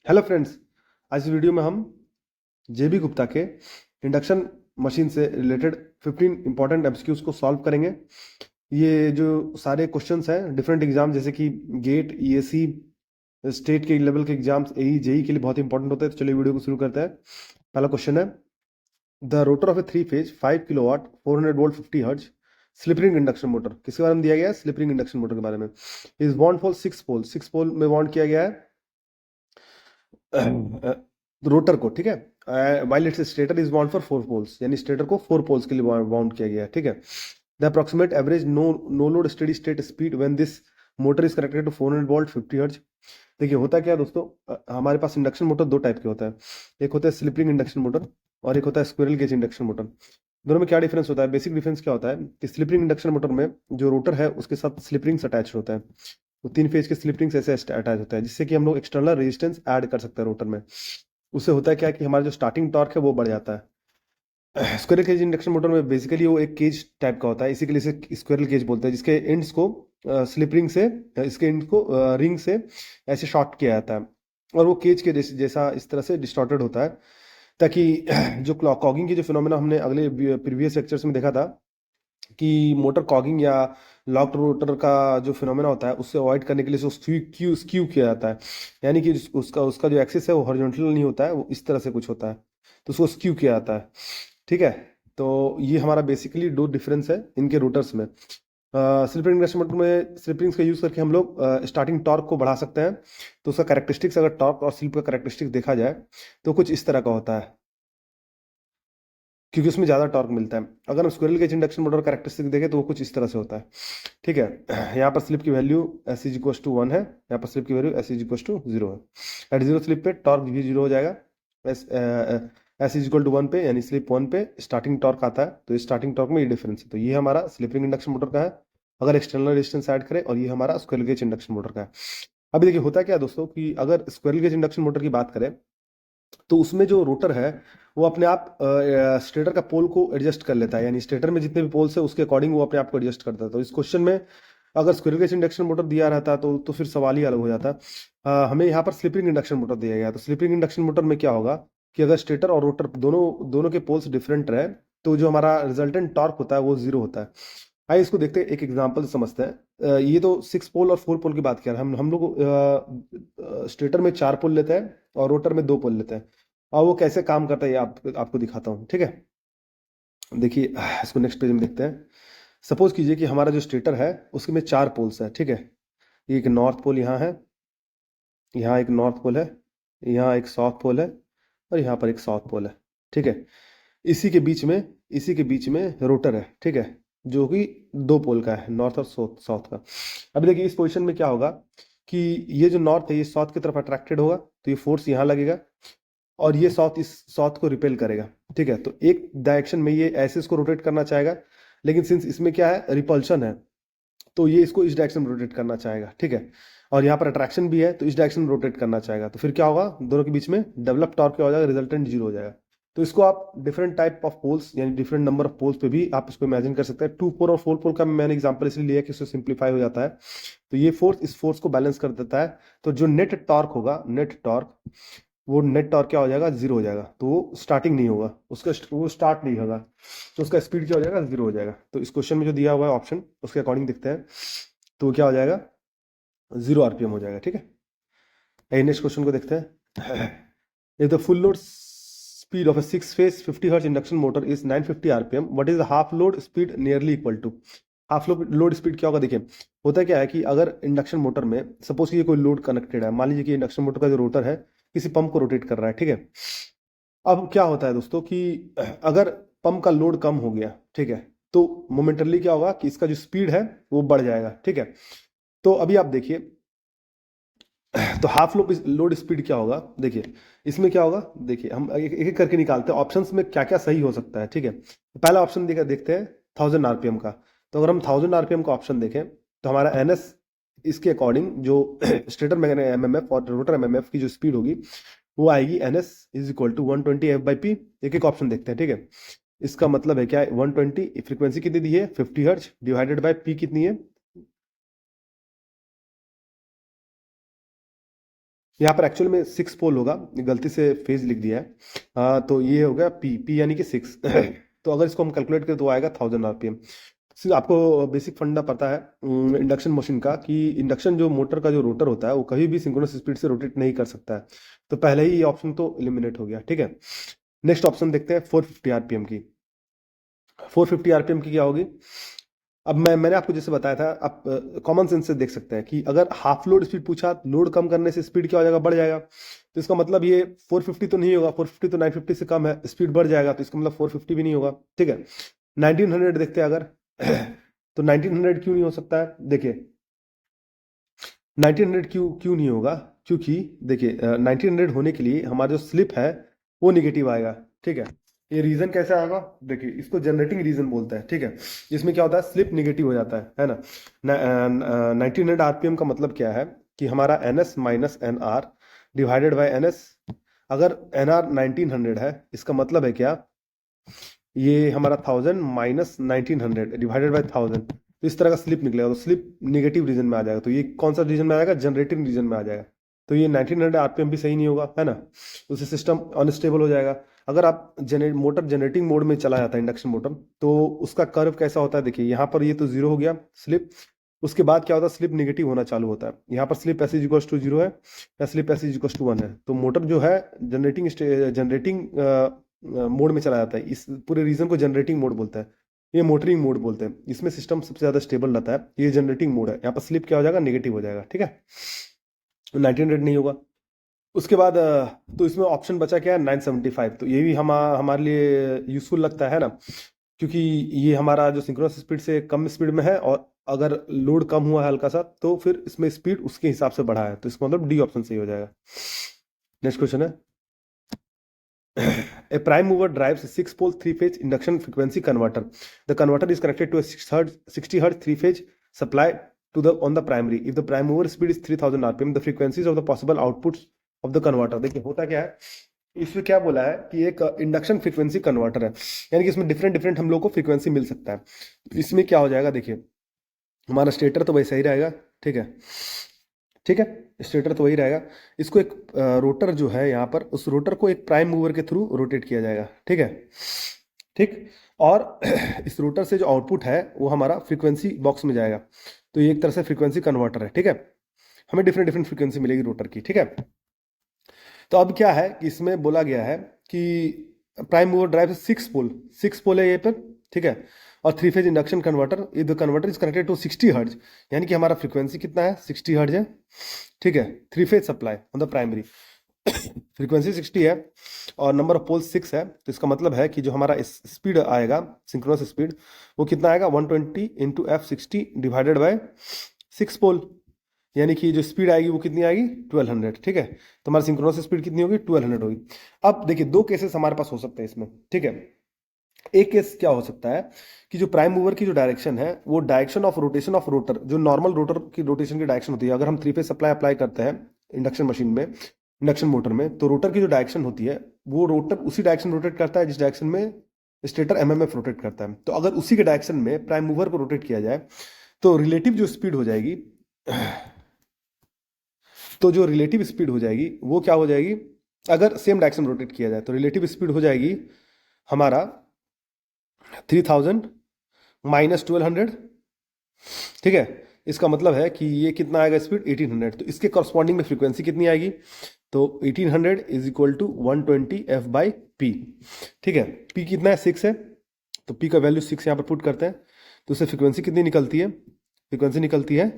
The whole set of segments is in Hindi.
Hello friends. आज इस वीडियो में हम जेबी गुप्ता के इंडक्शन मशीन से रिलेटेड 15 इंपॉर्टेंट एमसीक्यूज को सॉल्व करेंगे। ये जो सारे क्वेश्चंस हैं डिफरेंट एग्जाम जैसे कि गेट, ईएसी, स्टेट के लेवल के एग्जाम्स, एई जेई के लिए बहुत इंपॉर्टेंट होते हैं। तो चलिए वीडियो को शुरू करते हैं। पहला क्वेश्चन है, the rotor of a 3 phase 5 kilowatt 400 volt 50 hertz slip ring induction motor, किसके बारे में दिया गया है? स्लिप रिंग इंडक्शन मोटर के बारे में। इज वाउंड फॉर 6 पोल में वाउंड किया गया है रोटर को, ठीक है। While it's stator is bound for 4 poles, यानी स्टेटर को 4 पोल्स के लिए बाउंड किया गया है, ठीक है। The approximate average no load steady state speed when this motor is connected to 400 volt 50 hertz. देखिए होता क्या है दोस्तों, हमारे पास इंडक्शन मोटर दो टाइप के होता है। एक होता है स्लिप रिंग इंडक्शन मोटर और एक होता है स्क्विरल केज इंडक्शन मोटर। दोनों में क्या डिफरेंस होता है? बेसिक डिफरेंस क्या होता है कि स्लिप रिंग इंडक्शन मोटर में जो रोटर है उसके साथ स्लिप रिंग्स अटैच होता है। तो 3 फेज के स्लिप रिंग्स ऐसे अटैच होता है जिससे कि हम लोग एक्सटर्नल रेजिस्टेंस ऐड कर सकते हैं रोटर में। उससे होता है क्या कि हमारा जो स्टार्टिंग टॉर्क है वो बढ़ जाता है। स्क्विरल केज इंडक्शन मोटर में बेसिकली वो एक केज टाइप का होता है, इसी के लिए इसे स्क्विरल केज बोलते हैं, जिसके एंड्स को स्लिप रिंग से इसके एंड को रिंग से ऐसे शॉर्ट किया जाता है और वो केज के जैसा इस तरह से डिस्टॉर्टेड होता है ताकि जो कॉगिंग की जो फिनोमेना हमने अगले प्रीवियस लेक्चर्स में देखा था कि मोटर कॉगिंग या लॉक्ड रोटर का जो फिनोमेना होता है उससे अवॉइड करने के लिए स्क्यू स्क्यू किया जाता है। यानी कि उसका उसका जो एक्सिस है वो हॉरिजॉन्टल नहीं होता है, वो इस तरह से कुछ होता है, तो उसको स्क्यू किया जाता है, ठीक है। तो ये हमारा बेसिकली दो डिफरेंस है इनके रोटर्स में। स्लिप रिंग इंडक्शन मोटर में स्लिप रिंग्स का यूज करके हम लोग स्टार्टिंग टॉर्क को बढ़ा सकते हैं। तो उसका कैरेक्टरिस्टिक्स, अगर टॉर्क और स्लिप का कैरेक्टरिस्टिक्स देखा जाए तो कुछ इस तरह का होता है, क्योंकि उसमें ज़्यादा टॉर्क मिलता है। अगर हम squirrel cage induction motor characteristic देखें तो वो कुछ इस तरह से होता है, ठीक है। यहाँ पर स्लिप की value S is equals to 1 है, यहाँ पर स्लिप की value S is equals to 0 है। एट 0 स्लिप पे टॉर्क भी 0 हो जाएगा। S S is equal to 1 पे यानी स्लिप 1 पे स्टार्टिंग टॉर्क आता है, तो इस स्टार्टिंग टॉर्क में ये डिफरेंस है। तो ये हमारा स्लिप रिंग इंडक्शन मोटर का है अगर एक्सटर्नल रेजिस्टेंस ऐड करें, और ये हमारा स्क्विरल केज इंडक्शन मोटर का है। अभी देखिए होता क्या है दोस्तों कि अगर स्क्विरल केज इंडक्शन मोटर की बात करें तो उसमें जो रोटर है वो अपने आप स्टेटर का पोल को एडजस्ट कर लेता है, यानी स्टेटर में जितने भी पोल्स है उसके अकॉर्डिंग वो अपने आप को एडजस्ट करता है। तो इस क्वेश्चन में अगर स्क्विरल केज इंडक्शन मोटर दिया रहता तो फिर सवाल ही अलग हो जाता। हमें यहाँ पर स्लिप रिंग इंडक्शन मोटर दिया गया है। तो स्लिप रिंग इंडक्शन मोटर में क्या होगा कि अगर स्टेटर और रोटर दोनों दोनों के पोल्स डिफरेंट रहे तो जो हमारा रिजल्टेंट टॉर्क होता है वो 0 होता है। आइए इसको देखते हैं, एक एग्जांपल से समझते हैं। ये तो 6 पोल और 4 पोल की बात किया, हम लोग स्टेटर में 4 पोल लेते हैं और रोटर में 2 पोल लेते हैं। और वो कैसे काम करता है ये आपको दिखाता हूँ, ठीक है। देखिए इसको नेक्स्ट पेज में देखते हैं। सपोज कीजिए कि हमारा जो स्टेटर है उसके में 4 पोल्स है, ठीक है। एक नॉर्थ पोल यहाँ है, यहाँ एक नॉर्थ पोल है, यहाँ एक साउथ पोल है और यहाँ पर एक साउथ पोल है, ठीक है। इसी के बीच में इसी के बीच में रोटर है, ठीक है, जो कि 2 पोल का है, नॉर्थ और साउथ का। अभी देखिए इस पोजीशन में क्या होगा कि ये जो नॉर्थ है ये साउथ की तरफ अट्रैक्टेड होगा, तो ये फोर्स यहाँ लगेगा और ये साउथ इस साउथ को रिपेल करेगा, ठीक है। तो एक डायरेक्शन में ये ऐसे इसको रोटेट करना चाहेगा, लेकिन सिंस इसमें क्या है, रिपल्शन है, तो ये इसको इस डायरेक्शन में रोटेट करना चाहेगा, ठीक है। और यहाँ पर अट्रैक्शन भी है तो इस डायरेक्शन में रोटेट करना चाहेगा। तो फिर क्या होगा, दोनों के बीच में डेवलप टॉर्क क्या हो जाएगा, रिजल्टेंट 0 हो जाएगा। तो इसको आप डिफरेंट टाइप ऑफ पोल्स यानी डिफरेंट नंबर ऑफ पोल्स पे भी आप इसको इमेजिन कर सकते हैं। 2 पोल और 4 पोल का मैंने एग्जांपल इसलिए लिया कि इससे सिंप्लीफाई हो जाता है। तो ये फोर्स इस फोर्स को बैलेंस कर देता है। तो जो नेट टॉर्क होगा, नेट टॉर्क, वो नेट टॉर्क क्या हो जाएगा, 0 हो जाएगा। तो वो स्टार्टिंग नहीं होगा, उसका वो स्टार्ट नहीं होगा, तो उसका स्पीड क्या हो जाएगा, 0 हो जाएगा। तो इस क्वेश्चन में जो दिया हुआ है ऑप्शन उसके अकॉर्डिंग दिखते हैं, तो क्या हो जाएगा, 0 आरपीएम हो जाएगा, ठीक है। नेक्स्ट क्वेश्चन को देखते हैं। If the full load speed of a 6 phase 50 hertz induction motor is 950 RPM, what is the half load speed nearly equal to. Half load speed क्या होगा, देखिए होता क्या है कि अगर इंडक्शन मोटर में सपोज कि ये कोई लोड कनेक्टेड है, मान लीजिए कि इंडक्शन मोटर का जो रोटर है किसी पंप को रोटेट कर रहा है, ठीक है। अब क्या होता है दोस्तों कि अगर पंप का लोड कम हो गया, ठीक है, तो मोमेंटरली क्या होगा कि इसका जो स्पीड है वो बढ़ जाएगा, ठीक है। तो अभी आप देखिए, तो हाफ लोड स्पीड क्या होगा, देखिए इसमें क्या होगा, देखिए हम एक एक करके निकालते हैं ऑप्शंस में क्या क्या सही हो सकता है, ठीक है। तो पहला ऑप्शन देखते हैं 1000 आरपीएम का। तो अगर हम 1000 आरपीएम का ऑप्शन देखें तो हमारा एनएस इसके अकॉर्डिंग जो स्टेटर में एमएमएफ और रोटर एमएमएफ की जो स्पीड होगी वो आएगी NS is equal to 120 F/P। एक एक ऑप्शन देखते हैं, ठीक है। इसका मतलब है क्या, 120, फ्रीक्वेंसी कितनी दी है 50 हर्ट्ज, डिवाइडेड बाय पी कितनी है, यहाँ पर एक्चुअल में 6 पोल होगा, गलती से फेज लिख दिया है। तो ये हो गया पी यानी कि 6। तो अगर इसको हम कैलकुलेट करें तो आएगा 1000 आरपीएम। आपको बेसिक फंडा पता है इंडक्शन मशीन का, कि इंडक्शन जो मोटर का जो रोटर होता है वो कभी भी सिंक्रोनस स्पीड से रोटेट नहीं कर सकता है। तो पहले ही ये ऑप्शन तो एलिमिनेट हो गया, ठीक है। नेक्स्ट ऑप्शन देखते हैं 450 आरपीएम की। 450 आरपीएम की क्या होगी? अब मैंने आपको जैसे बताया था, आप कॉमन सेंस से देख सकते हैं कि अगर हाफ लोड स्पीड पूछा, लोड कम करने से स्पीड क्या हो जाएगा? बढ़ जाएगा। तो इसका मतलब ये 450 तो नहीं होगा, 450 तो 950 से कम है, स्पीड बढ़ जाएगा, तो इसका मतलब 450 भी नहीं होगा, ठीक है। 1900 देखते हैं अगर तो 1900 क्यों नहीं हो सकता है? देखिए 1900 क्यों क्यों नहीं होगा? क्योंकि देखिए 1900 होने के लिए हमारा जो स्लिप है वो निगेटिव आएगा, ठीक है। ये रीजन कैसे आएगा? देखिए इसको जनरेटिंग रीजन बोलते हैं, ठीक है। इसमें क्या होता है? स्लिप निगेटिव हो जाता है ना। 1900 आरपीएम का मतलब क्या है कि हमारा N S minus N R divided by N S. अगर एन आर 1900 है, इसका मतलब है क्या? ये हमारा 1000 माइनस 1900 डिवाइडेड बाई 1000। तो इस तरह का स्लिप निकलेगा, तो स्लिप निगेटिव रीजन में आ जाएगा। तो ये कौन सा रीजन में आएगा? जनरेटिंग रीजन में आ जाएगा। तो ये 1900 आरपीएम भी सही नहीं होगा, है ना। उससे सिस्टम अनस्टेबल हो जाएगा। अगर आप मोटर जनरेटिंग मोड में चला जाता है इंडक्शन मोटर, तो उसका कर्व कैसा होता है? देखिए यहाँ पर ये तो जीरो हो गया स्लिप। उसके बाद क्या होता है? स्लिप निगेटिव होना चालू होता है। यहाँ पर slip S is equal to 0 है या slip S is equal to 1 है। तो मोटर जो है जनरेटिंग मोड में चला जाता है। इस पूरे रीजन को जनरेटिंग मोड बोलते हैं, ये मोटरिंग मोड बोलते हैं। इसमें सिस्टम सबसे ज्यादा स्टेबल रहता है। ये जनरेटिंग मोड है, यहाँ पर स्लिप क्या हो जाएगा? नेगेटिव हो जाएगा, ठीक है। 1900 नहीं होगा। उसके बाद तो इसमें ऑप्शन बचा क्या है? 975। तो ये भी हमारे लिए यूजफुल लगता है ना, क्योंकि ये हमारा जो सिंक्रोनस स्पीड से कम स्पीड में है, और अगर लोड कम हुआ है हल्का सा, तो फिर इसमें स्पीड उसके हिसाब से बढ़ा है। तो इसका मतलब डी ऑप्शन सही हो जाएगा। नेक्स्ट क्वेश्चन है A prime mover drives a 6-pole 3-phase induction frequency converter. The converter is connected to a 60 hertz 3-phase supply on the primary. If the prime mover speed is 3000 rpm, the frequencies of the possible outputs of the converter. देखिए होता क्या है, इसमें क्या बोला है कि एक इंडक्शन फ्रीक्वेंसी कन्वर्टर है, यानी कि इसमें डिफरेंट डिफरेंट हम लोग को फ्रीक्वेंसी मिल सकता है। इसमें क्या हो जाएगा? देखिए हमारा स्टेटर तो वैसा ही रहेगा, ठीक है, ठीक है। स्टेटर तो वही रहेगा। इसको एक रोटर जो है यहाँ पर, उस रोटर को एक प्राइम मूवर के थ्रू रोटेट किया जाएगा, ठीक है, ठीक। और इस रोटर से जो आउटपुट है वो हमारा फ्रीक्वेंसी बॉक्स में जाएगा। तो ये एक तरह से फ्रीक्वेंसी कन्वर्टर है, ठीक है। हमें डिफरेंट डिफरेंट फ्रीक्वेंसी मिलेगी रोटर की, ठीक है। तो अब क्या है कि इसमें बोला गया है कि प्राइम मूवर ड्राइव 6 पोल है ये पर, ठीक है। और 3-phase induction converter, if the converter is connected to 60 hertz, यानी कि हमारा फ्रीक्वेंसी कितना है? 60 हर्ट्ज है, ठीक है। 3-phase supply on the primary frequency 60 है और नंबर ऑफ पोल्स 6 है। तो इसका मतलब है कि जो हमारा स्पीड आएगा सिंक्रोनस स्पीड, वो कितना आएगा? 120 इंटू F60 डिवाइडेड बाय 6 पोल, यानी कि जो स्पीड आएगी वो कितनी आएगी? 1200, ठीक है। तो हमारी सिंक्रोनस स्पीड कितनी होगी? 1200 होगी। अब देखिए दो केसेस हमारे पास हो सकते हैं इसमें, ठीक है। एक केस क्या हो सकता है कि जो प्राइम मूवर की जो डायरेक्शन है, वो direction of rotation of rotor, जो नॉर्मल रोटर की रोटेशन की डायरेक्शन होती है, अगर हम 3-phase सप्लाई अप्लाई करते हैं इंडक्शन मशीन में, इंडक्शन मोटर में, तो रोटर की जो डायरेक्शन होती है, वो रोटर उसी डायरेक्शन रोटेट करता है जिस डायरेक्शन में स्टेटर एमएमएफ रोटेट करता है। तो अगर उसी के डायरेक्शन में प्राइम मूवर को रोटेट किया जाए, तो रिलेटिव जो स्पीड हो जाएगी तो जो रिलेटिव स्पीड हो जाएगी वो क्या हो जाएगी? अगर सेम डायरेक्शन रोटेट किया जाए तो रिलेटिव स्पीड हो जाएगी हमारा 3000 माइनस 1200, ठीक है। इसका मतलब है कि ये कितना आएगा स्पीड? 1800। तो इसके कॉरस्पॉन्डिंग में फ्रीक्वेंसी कितनी आएगी? तो 1800 is equal to 120 F by P, ठीक है। पी कितना है? 6 है, तो पी का वैल्यू 6 यहाँ पर पुट करते हैं। तो उससे फ्रीक्वेंसी कितनी निकलती है? फ्रीक्वेंसी निकलती है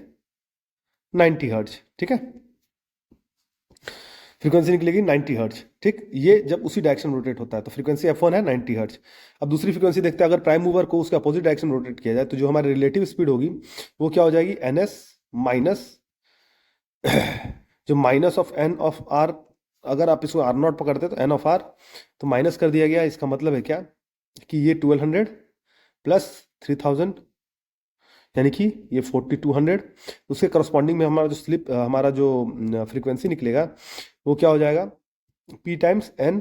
90 हर्ट्ज, ठीक है। फ्रीक्वेंसी निकलेगी 90 हर्ट्ज, ठीक। ये जब उसी डायरेक्शन रोटेट होता है तो फ्रीक्वेंसी F1 है 90 हर्ट्ज। अब दूसरी फ्रीक्वेंसी देखते हैं, अगर प्राइम मूवर को उसके अपोजिट डायरेक्शन रोटेट किया जाए, तो जो हमारी रिलेटिव स्पीड होगी वो क्या हो जाएगी? NS माइनस जो minus of N of R, अगर आप इसको R0 पकड़ते हैं तो एन ऑफ आर, तो माइनस कर दिया गया। इसका मतलब है क्या कि ये 1200 प्लस 3000, यानी कि ये 4200। उसके करस्पॉन्डिंग में हमारा जो स्लिप, हमारा जो फ्रीक्वेंसी निकलेगा वो क्या हो जाएगा? P times N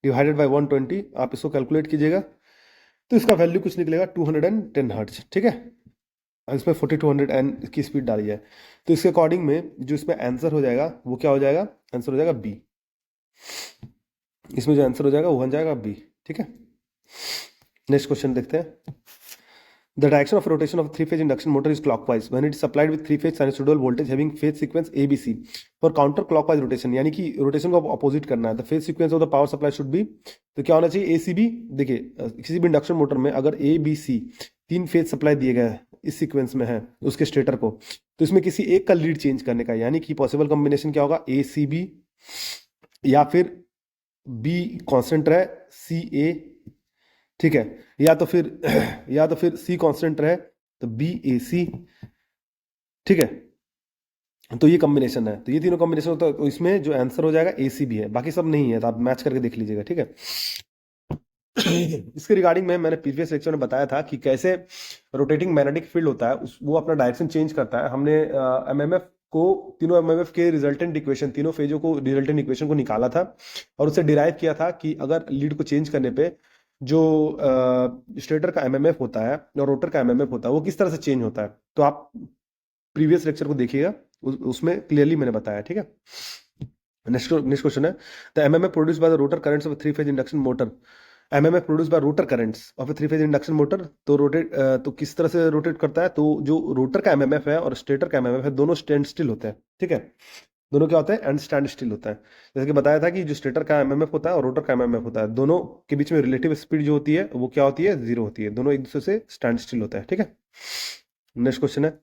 divided by 120। आप इसको कैलकुलेट कीजिएगा तो इसका वैल्यू कुछ निकलेगा 210 हर्ट्ज, ठीक है। इसमें 4200 एन की स्पीड डाली है, तो इसके अकॉर्डिंग में जो इसमें आंसर हो जाएगा वो क्या हो जाएगा, आंसर हो जाएगा बी। इसमें जो आंसर हो जाएगा वो बन जाएगा बी। ठीक है, नेक्स्ट क्वेश्चन देखते हैं। The direction of rotation of a three-phase induction motor is clockwise when it is supplied with three-phase sinusoidal voltage having phase sequence ABC. For counter-clockwise rotation, यानी कि रोटेशन को अपोजिट करना है, the phase sequence of the power supply should be, तो क्या होना चाहिए, ACB। देखिए किसी भी इंडक्शन मोटर में अगर ABC तीन फेज सप्लाई दिए गए हैं, इस सीक्वेंस में है उसके स्टेटर को, तो इसमें किसी एक का लीड चेंज करने का, यानी कि पॉसिबल कॉम्बिनेशन क्या होगा, ACB या फिर B कांस्टेंट रहे CA, ठीक है, या तो फिर या तो फिर सी कांस्टेंट रहे तो BAC। ठीक है, तो ये कॉम्बिनेशन है, तो ये तीनों कॉम्बिनेशन होता है, तो इसमें जो आंसर हो जाएगा ACB है, बाकी सब नहीं है, तो आप मैच करके देख लीजिएगा। ठीक है, इसके रिगार्डिंग में मैंने प्रीवियस लेक्चर में बताया था कि कैसे रोटेटिंग मैग्नेटिक फील्ड होता है वो अपना डायरेक्शन चेंज करता है। हमने एमएमएफ को, तीनों एमएमएफ के रिजल्टेंट इक्वेशन, तीनों फेजों को रिजल्टेंट इक्वेशन को निकाला था और उससे डिराइव किया था कि अगर लीड को चेंज करने पे जो स्टेटर का एमएमएफ होता है और रोटर का एमएमएफ होता है वो किस तरह से चेंज होता है, तो आप प्रीवियस लेक्चर को देखिएगा, उसमें क्लियरली मैंने बताया। ठीक है, नेक्स्ट क्वेश्चन है, the MMF produced by the rotor currents of three phase induction motor, MMF produced by rotor currents of A three phase induction motor, तो रोटेट तो किस तरह से रोटेट करता है, तो जो रोटर का एमएमएफ है और स्टेटर का एमएमएफ है दोनों स्टैंड स्टिल होते हैं। ठीक है, दोनों क्या होते हैं, एंड स्टैंड स्टिल होता है। जैसे कि बताया था कि जो स्टेटर का एमएमएफ होता है और रोटर का एमएमएफ होता है, दोनों के बीच में रिलेटिव स्पीड जो होती है वो क्या होती है, जीरो होती है, दोनों एक दूसरे से स्टैंड स्टिल होता है। ठीक है, नेक्स्ट क्वेश्चन है,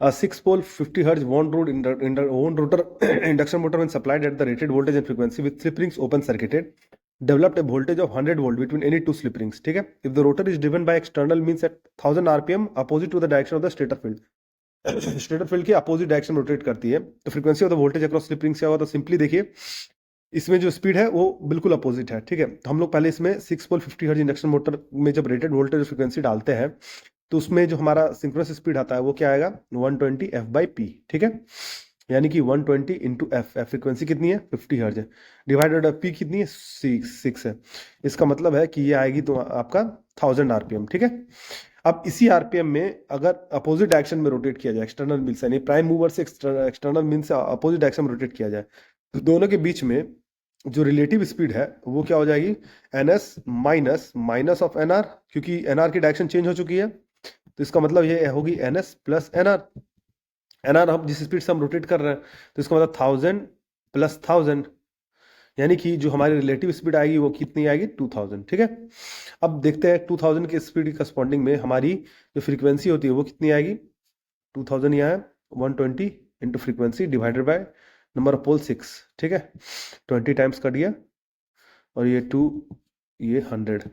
a 6-pole 50 hertz wound rotor induction motor when supplied at the rated voltage and frequency with slip rings open circuited developed a voltage of 100 volt between any two slip rings. ठीक है, if the rotor is driven by external means at 1000 rpm opposite to the direction of the stator field, stator field की अपोजिट डायरेक्शन में रोटेट करती है, तो frequency of the voltage across slip rings क्या होगा, तो सिंपली देखिए इसमें जो स्पीड है वो बिल्कुल अपोजिट है। ठीक है, तो हम लोग पहले इसमें 6-पोल 50 हर्ट्ज इंडक्शन मोटर में जब रेटेड वोल्टेज फ्रीक्वेंसी डालते हैं तो उसमें जो हमारा सिंक्रोनस स्पीड आता है वो क्या आएगा, 120 F/P। ठीक है, यानी कि 120 इंटू एफ, फ्रीक्वेंसी कितनी है 50 हर्ट्ज है, डिवाइडेड बाय पी कितनी है 6 है, इसका मतलब है कि ये आएगी तो आपका 1000 आरपीएम। ठीक है, अब इसी आरपीएम में अगर अपोजिट डायरेक्शन में रोटेट किया जाए, एक्सटर्नल मीन से, यानी प्राइम मूवर से एक्सटर्नल मीन से अपोजिट डायरेक्शन में रोटेट किया जाए, तो दोनों के बीच में जो रिलेटिव स्पीड है वो क्या हो जाएगी, NS माइनस ऑफ NR, क्योंकि NR की डायरेक्शन चेंज हो चुकी है, तो इसका मतलब ये होगी NS प्लस NR हम जिस स्पीड से हम रोटेट कर रहे हैं, तो इसका मतलब 1000 प्लस 1000, यानी कि जो हमारी रिलेटिव स्पीड आएगी वो कितनी आएगी, 2000। ठीक है, अब देखते हैं 2000 की स्पीड के करस्पॉन्डिंग में हमारी जो फ्रीक्वेंसी होती है वो कितनी आएगी, 2000 यहाँ है, 120 into frequency divided by number of pole 6। ठीक है, 20 टाइम्स कट गया और ये 2, ये 100,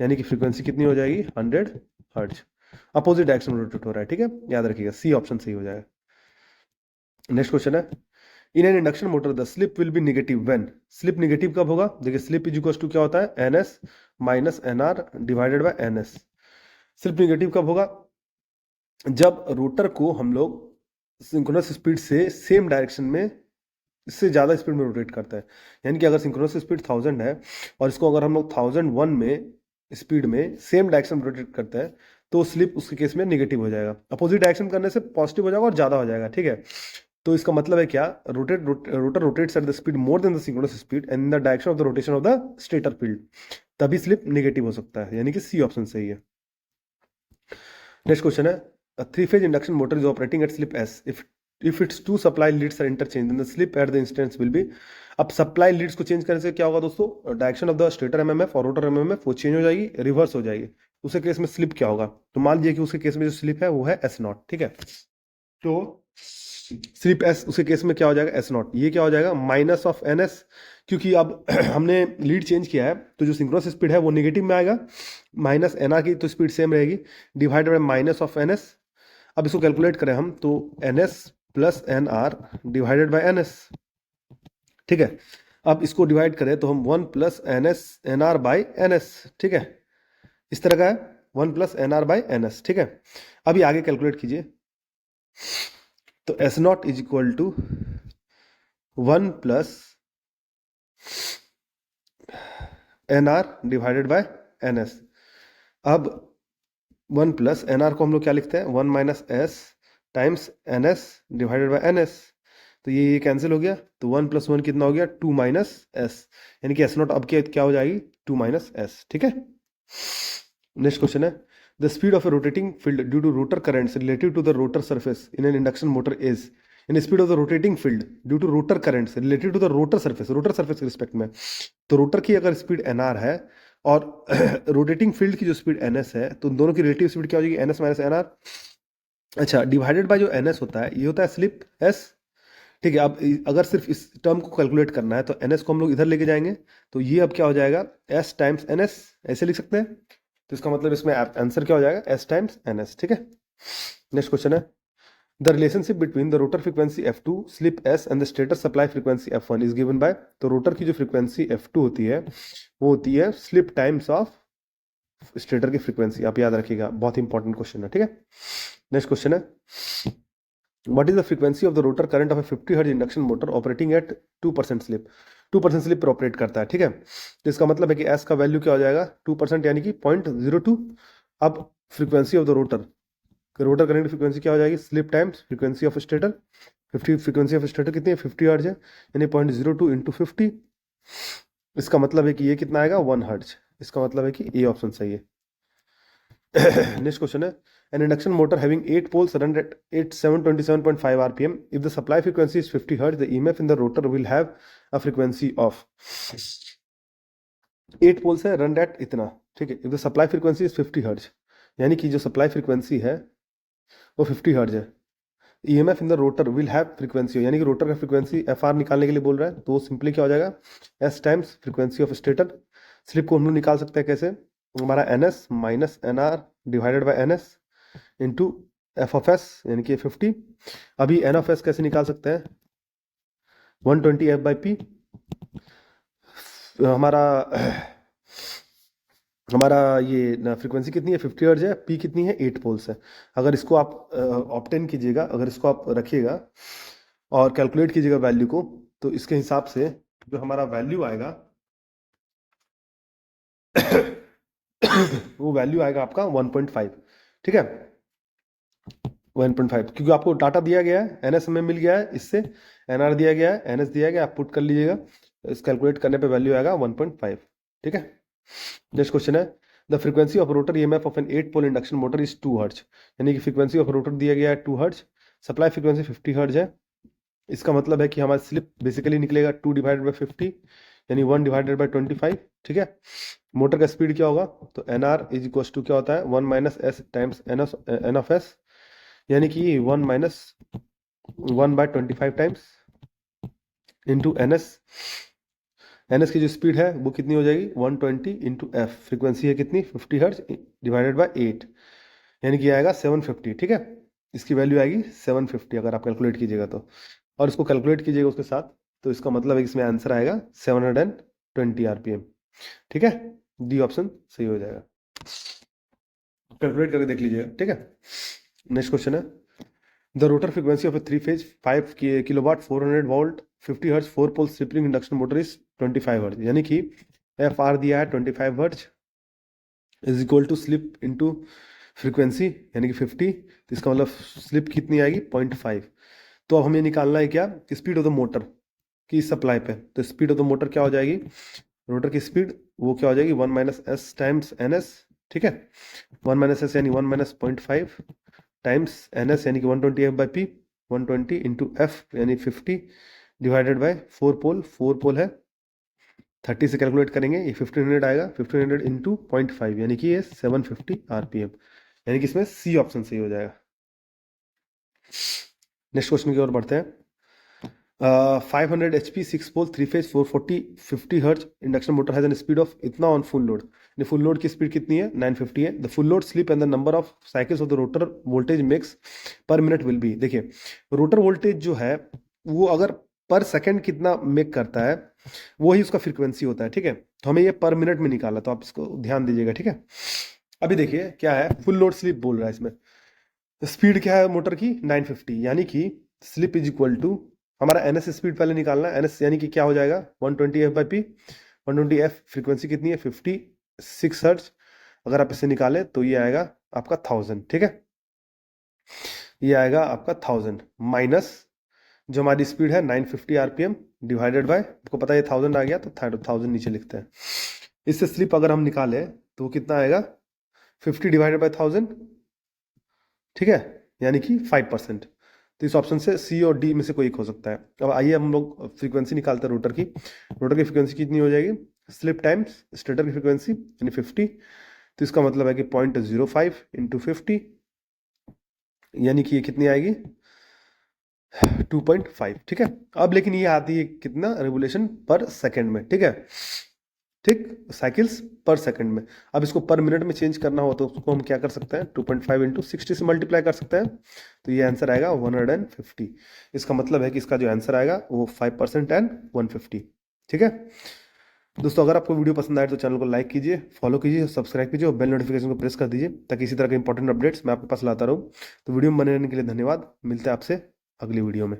यानी कि फ्रीक्वेंसी कितनी हो जाएगी, 100 हर्ट्ज, अपोजिट डायरेक्शन में रोटेट हो रहा है। ठीक है, याद रखिएगा, सी ऑप्शन सही हो जाएगा। नेक्स्ट क्वेश्चन है, इन an induction motor the slip will be negative when, slip negative कब होगा, देखिए स्लिप इज इक्वल टू क्या होता है, NS minus NR divided by NS। Slip negative कब होगा, जब रोटर को हम लोग सिंक्रोनस स्पीड से सेम डायरेक्शन में, इससे ज़्यादा स्पीड में रोटेट करता है, यानी कि अगर सिंक्रोनस स्पीड 1000 है और इसको अगर हम लोग 1001 में स्पीड में सेम डायरेक्शन में रोटेट करते हैं तो स्लिप उसके केस में नेगेटिव हो जाएगा, अपोजिट डायरेक्शन करने से पॉजिटिव हो जाएगा और ज़्यादा हो जाएगा। ठीक है, तो इसका मतलब है क्या, rotor rotates at the speed more than the synchronous speed and in the direction of the rotation of the stator field, तभी स्लिप नेगेटिव हो सकता है, यानी कि सी ऑप्शन सही है। नेक्स्ट क्वेश्चन है, a three-phase induction motor is operating at slip S. If its two supply leads are interchanged, then the slip at the instance will be. अब सप्लाई लीड्स को चेंज करने से क्या होगा दोस्तों, direction of the stator MMF और रोटर एमएमएफ वो चेंज हो जाएगी, रिवर्स हो जाएगी, उसके केस में स्लिप क्या होगा, तो मान लीजिए कि उसके केस में जो स्लिप है वो है S0। ठीक है, तो स्लिप S उसके केस में क्या हो जाएगा, S0, ये क्या हो जाएगा माइनस ऑफ NS, क्योंकि अब हमने लीड चेंज किया है तो जो सिंक्रोनस स्पीड है वो नेगेटिव में आएगा, माइनस NR की तो स्पीड सेम रहेगी, divided by minus of NS। अब इसको कैलकुलेट करें हम तो NS plus NR divided by NS। ठीक है, अब इसको डिवाइड करें तो हम 1 प्लस NR बाई NS। ठीक है, इस तरह का है 1 प्लस NR बाई NS। ठीक है, अभी आगे कैलकुलेट कीजिए, तो S0 is equal to 1 plus NR divided by NS। अब वन प्लस एन आर को हम लोग क्या लिखते हैं, one minus S times N S divided by N S. तो ये कैंसिल हो गया, तो वन प्लस वन कितना हो गया, टू माइनस एस, यानी कि एस नॉट अब क्या हो जाएगी, टू माइनस एस। ठीक है, नेक्स्ट क्वेश्चन है, the speed of a rotating field due to rotor currents relative to the rotor surface in an induction motor is, in speed of the rotating field due to rotor currents related to the rotor surface के रिस्पेक्ट में। तो रोटर की अगर स्पीड एन आर है और रोटेटिंग फील्ड की जो स्पीड एन एस है, तो दोनों की रिलेटिव स्पीड क्या हो जाएगी, N S minus N R. अच्छा, डिवाइडेड बाय जो एन एस होता है, ये होता है स्लिप एस। ठीक है, अब अगर सिर्फ इस टर्म को कैलकुलेट करना है तो एन एस को हम लोग इधर लेके जाएंगे, तो ये अब क्या हो जाएगा, एस टाइम्स एन एस, ऐसे लिख सकते हैं। तो इसका मतलब इसमें आंसर क्या हो जाएगा, एस टाइम्स एन एस। ठीक है, नेक्स्ट क्वेश्चन है, the relationship between the rotor frequency F2 slip S and the stator supply frequency F1 is given by. तो रोटर की जो फ्रीक्वेंसी F2 होती है वो होती है स्लिप टाइम्स ऑफ स्टेटर की फ्रीक्वेंसी, आप याद रखिएगा, बहुत इंपॉर्टेंट क्वेश्चन है। ठीक है, नेक्स्ट क्वेश्चन है, what is the frequency of the rotor current of a 50 hertz induction motor operating eight 2% slip. 2% slip पर ऑपरेट करता है। ठीक है, तो इसका मतलब है कि एस का वैल्यू क्या हो जाएगा, 2% यानी कि 0.02। अब frequency of the rotor, rotor current की फ्रीक्वेंसी क्या हो जाएगी, slip times frequency of stator. 50 frequency of stator कितनी है, 50 हर्ट्ज है, यानी 0.02 इंटू 50। इसका मतलब है कि ये कितना आएगा, 1 हर्ट्ज। इसका मतलब है कि ए ऑप्शन सही है। नेक्स्ट क्वेश्चन है, an induction motor having 8 poles run at 727.5 rpm, if the supply frequency is 50 hertz, the EMF in the rotor will have a frequency of 8 poles है, run at इतना। ठीक है, if the supply frequency is 50 hertz, यानी कि जो सप्लाई फ्रीक्वेंसी है वो 50 हर्ट्ज है, EMF in the rotor will have frequency, यानी कि रोटर का फ्रीक्वेंसी एफ आर निकालने के लिए बोल रहा है, तो सिंपली क्या हो जाएगा, S times frequency of stator. Slip को हम लोग निकाल सकते हैं कैसे, हमारा N S minus N R divided by N S into F of S, यानी कि 50। अभी एन ऑफ एस कैसे निकाल सकते हैं, 120 एफ बाई पी। हमारा हमारा ये फ्रीक्वेंसी कितनी है, 50 हर्ट्ज है, पी कितनी है, 8 पोल्स है। अगर इसको आप ऑब्टेन कीजिएगा, अगर इसको आप रखिएगा और कैलकुलेट कीजिएगा वैल्यू को, तो इसके हिसाब से जो हमारा वैल्यू आएगा वो वैल्यू आएगा आपका 1.5। ठीक है, 1.5, क्योंकि आपको डाटा दिया गया है, एनएस में मिल गया है, इससे एनआर दिया गया है, एनएस दिया गया, आप पुट कर लीजिएगा, इस कैलकुलेट करने पे वैल्यू आएगा 1.5। ठीक है, नेक्स्ट क्वेश्चन है, the frequency of rotor EMF of an 8 pole induction motor is 2 hertz, यानी कि फ्रीक्वेंसी ऑफ रोटर दिया गया है 2 हर्ट्ज, सप्लाई फ्रीक्वेंसी 50 हर्ट्ज है। इसका मतलब है कि हमारा स्लिप बेसिकली निकलेगा 2 डिवाइडेड बाई 50, यानी 1 डिवाइडेड बाई 25। ठीक है, मोटर का स्पीड क्या होगा, तो N R is equal to क्या होता है, 1 minus S times N of S, यानी कि 1 minus 1 by 25 times into N S. N S की जो स्पीड है वो कितनी हो जाएगी, 120 इंटू एफ, फ्रीक्वेंसी है कितनी, 50 हर्ट्ज डिवाइडेड बाय 8, यानी कि आएगा 750। ठीक है, इसकी वैल्यू आएगी 750 अगर आप कैलकुलेट कीजिएगा तो, और इसको कैलकुलेट कीजिएगा उसके साथ, तो इसका मतलब है कि इसमें आंसर आएगा 720 आरपीएम। ठीक है, डी ऑप्शन सही हो जाएगा, कैलकुलेट करके देख लीजिएगा। ठीक है, नेक्स्ट क्वेश्चन है, the rotor frequency of a 3 phase 5 kilowatt 400 volt 50 hertz 4 pole slip ring induction motor is 25 hertz, यानी कि एफ आर दिया है 25 hertz is equal to slip into frequency, यानी कि 50, तो इसका मतलब स्लिप कितनी आएगी, 0.5। तो अब हमें निकालना है क्या, स्पीड ऑफ द मोटर की सप्लाई पे, तो स्पीड ऑफ द मोटर क्या हो जाएगी, रोटर की स्पीड वो क्या हो जाएगी, 1 minus S times N S. ठीक है, 1 माइनस एस यानी 1 माइनस 0.5 टाइम्स एन एस, यानी कि 120 F by P, 120 into F यानी 50 डिवाइडेड बाय 4 पोल है 30 से कैलकुलेट करेंगे, ये 1500 आएगा, 1500 इंटू 0.5 यानी कि ये 750 आरपीएम, यानी कि इसमें सी ऑप्शन सही हो जाएगा। नेक्स्ट क्वेश्चन की ओर बढ़ते हैं, 500 HP 6 pole 3 phase 440 50 hertz induction motor has an speed of इतना on full load, full load की स्पीड कितनी है, 950 है। The full load slip and the number of cycles of the rotor voltage max per minute will be. देखिए, रोटर वोल्टेज जो है वो अगर पर सेकंड कितना मेक करता है वो ही उसका फ्रीक्वेंसी होता है। ठीक है, तो हमें ये पर मिनट में निकाला, तो आप इसको ध्यान दीजिएगा। ठीक है, अभी देखिए क्या है, फुल लोड स्लिप बोल रहा है इसमें, स्पीड क्या है मोटर की 950, यानी कि स्लिप इज इक्वल टू हमारा एनएस स्पीड पहले निकालना है, एनएस यानी कि क्या हो जाएगा 120 F by P, 120 F frequency कितनी है 56 हर्ट्ज, अगर आप इसे निकालें तो ये आएगा आपका 1000, ठीक है। ये आएगा आपका 1000 माइनस जो हमारी स्पीड है 950 आरपीएम डिवाइडेड बाय, आपको पता है 1000 आ गया तो 1000 नीचे लिखते हैं। इससे स्लिप अगर हम निकाले तो कितना आएगा, 50 डिवाइडेड बाय 1000, ठीक है, यानी कि 5%। तो इस ऑप्शन से सी और डी में से कोई एक हो सकता है। अब आइए हम लोग फ्रीक्वेंसी निकालते हैं रोटर की। रोटर की फ्रीक्वेंसी कितनी हो जाएगी, स्लिप टाइम्स स्टेटर की फ्रीक्वेंसी यानी 50, तो इसका मतलब है कि 0.05 इंटू 50, यानी कि ये कितनी आएगी 2.5, ठीक है। अब लेकिन ये आती है कितना, रेवोल्यूशन पर सेकंड में, ठीक है, ठीक, साइकिल्स पर सेकंड में। अब इसको पर मिनट में चेंज करना हो तो उसको हम क्या कर सकते हैं, 2.5 इंटू 60 से मल्टीप्लाई कर सकते हैं, तो ये आंसर आएगा 150। इसका मतलब है कि इसका जो आंसर आएगा वो 5% एंड 150, ठीक है। दोस्तों अगर आपको वीडियो पसंद आए तो चैनल को लाइक कीजिए, फॉलो कीजिए, सब्सक्राइब कीजिए और बेल नोटिफिकेशन को प्रेस कर दीजिए ताकि इसी तरह के इंपॉर्टेंट अपडेट्स मैं आपके पास लाता रहूँ। तो वीडियो में बने रहने के लिए धन्यवाद, मिलते हैं आपसे अगली वीडियो में।